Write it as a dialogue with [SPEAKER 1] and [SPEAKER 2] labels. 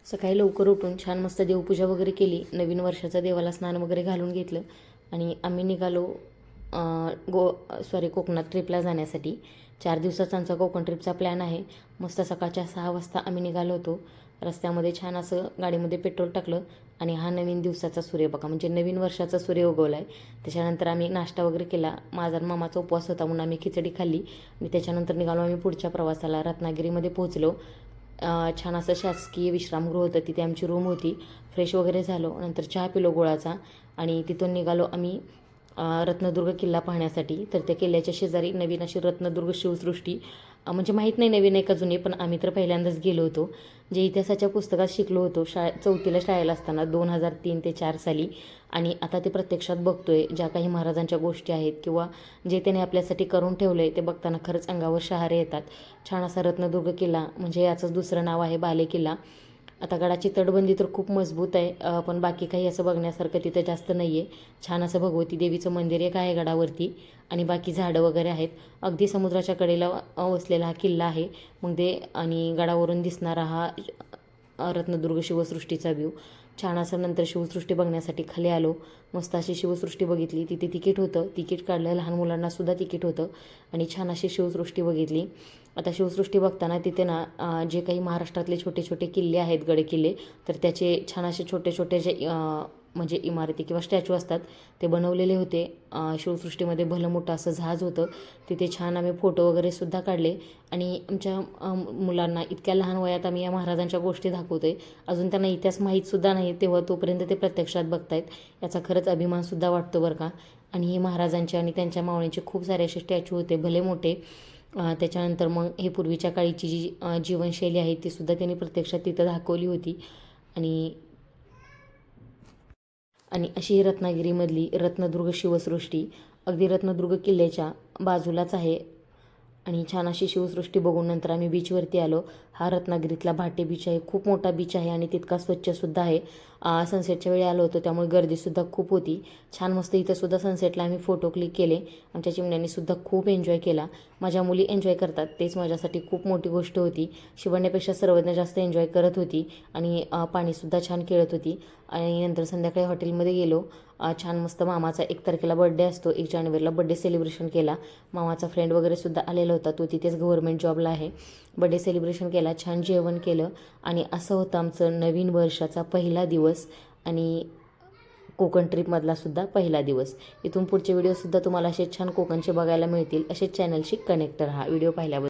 [SPEAKER 1] सकाळी लवकर उठून छान मस्त देवपूजा वगैरे केली. नवीन वर्षाचं देवाला स्नान वगैरे घालून घेतलं आणि आम्ही निघालो कोकणात ट्रिपला जाण्यासाठी. 4 दिवसाचा आमचा कोकण ट्रिपचा प्लॅन आहे. मस्त सकाळच्या 6 वाजता आम्ही निघालो होतो. रस्त्यामध्ये छान असं गाडीमध्ये पेट्रोल टाकलं आणि हा नवीन दिवसाचा सूर्य बघा, म्हणजे नवीन वर्षाचा सूर्य उगवला आहे. त्याच्यानंतर आम्ही नाश्ता वगैरे केला. माझा मामाचा उपवास होता म्हणून आम्ही खिचडी खाल्ली आणि त्याच्यानंतर निघालो आम्ही पुढच्या प्रवासाला. रत्नागिरीमध्ये पोहोचलो. छान असं शासकीय विश्रामगृह होतं, तिथे आमची रूम होती. फ्रेश वगैरे झालो, नंतर चहा पिलो गुळाचा आणि तिथून निघालो आम्ही रत्नदुर्ग किल्ला पाहण्यासाठी. तर त्या किल्ल्याच्या शेजारी नवीन अशी रत्नदुर्ग शिवसृष्टी, म्हणजे माहीत नाही नवीन आहे का जुनी, पण आम्ही तर पहिल्यांदाच गेलो होतो. जे इतिहासाच्या पुस्तकात शिकलो होतो 4थीला शाळेला असताना 2003 ते 4 साली, आणि आता ते प्रत्यक्षात बघतोय. ज्या काही महाराजांच्या गोष्टी आहेत किंवा जे त्याने आपल्यासाठी करून ठेवलं आहे ते बघताना खरंच अंगावर शहारे येतात. छान असा रत्नदुर्ग किल्ला, म्हणजे याचंच दुसरं नाव आहे बाले किल्ला. आता गडाची तटबंदी तर खूप मजबूत आहे, पण बाकी काही असं बघण्यासारखं तिथं जास्त नाही आहे. छान असं भगवती देवीचं मंदिर एक आहे गडावरती आणि बाकी झाडं वगैरे आहेत. अगदी समुद्राच्या कडेला वसलेला हा किल्ला आहे. मग ते आणि गडावरून दिसणारा हा रत्नदुर्ग शिवसृष्टीचा व्ह्यू छान असं. नंतर शिवसृष्टी बघण्यासाठी खाली आलो. मस्त अशी शिवसृष्टी बघितली. तिथे तिकीट होतं, तिकीट काढलं. लहान मुलांनासुद्धा तिकीट होतं आणि छान अशी शिवसृष्टी बघितली. आता शिवसृष्टी बघताना तिथे ना जे काही महाराष्ट्रातले छोटे छोटे किल्ले आहेत, गडकिल्ले, तर त्याचे छान असे छोटे छोटे जे म्हणजे इमारती किंवा स्टॅच्यू असतात ते बनवलेले होते. शिवसृष्टीमध्ये भलं मोठं असं जहाज होतं. तिथे छान आम्ही फोटो वगैरेसुद्धा काढले आणि आमच्या मुलांना इतक्या लहान वयात आम्ही या महाराजांच्या गोष्टी दाखवतोय. अजून त्यांना इतिहास माहीतसुद्धा नाही, तेव्हा तोपर्यंत ते प्रत्यक्षात बघतायत. याचा खरंच अभिमानसुद्धा वाटतो बरं का. आणि हे महाराजांचे आणि त्यांच्या मावळ्यांचे खूप सारे असे स्टॅच्यू होते, भले मोठे. त्याच्यानंतर मग हे पूर्वीच्या काळीची जी जीवनशैली आहे तीसुद्धा त्यांनी प्रत्यक्षात तिथं दाखवली होती. आणि आणि अशी ही रत्नागिरीमधली रत्नदुर्ग शिवसृष्टी अगदी रत्नदुर्ग किल्ल्याच्या बाजूलाच आहे. आणि छान अशी शिवसृष्टी बघून नंतर आम्ही बीचवरती आलो. हा रत्नागिरीतला भाटे बीच आहे. खूप मोठा बीच आहे आणि तितका स्वच्छसुद्धा आहे. सनसेटच्या वेळी आलो होतो त्यामुळे गर्दीसुद्धा खूप होती. छान मस्त इथंसुद्धा सनसेटला आम्ही फोटो क्लिक केले. आमच्या चिमण्यांनीसुद्धा खूप एन्जॉय केला. माझ्या मुली एन्जॉय करतात, तेच माझ्यासाठी खूप मोठी गोष्ट होती. शिवण्यापेक्षा सर्वज्ञ जास्त एन्जॉय करत होती आणि पाणीसुद्धा छान खेळत होती. आणि नंतर संध्याकाळी हॉटेलमध्ये गेलो. छान मस्त मामाचा 1 तारखेला बड्डे असतो, 1 जानेवारीला बड्डे सेलिब्रेशन केला. मामाचा फ्रेंड वगैरेसुद्धा आलेला होता, तो तिथेच गव्हर्नमेंट जॉबला आहे. बड्डे सेलिब्रेशन केला, छान जेवण केलं आणि असं होतं आमचं नवीन वर्षाचा पहिला दिवस आणि कोकण ट्रिपमधलासुद्धा पहिला दिवस. इथून पुढचे व्हिडिओसुद्धा तुम्हाला असे छान कोकणचे बघायला मिळतील. असेच चॅनलशी कनेक्ट राहा. व्हिडिओ पाहिल्याबद्दल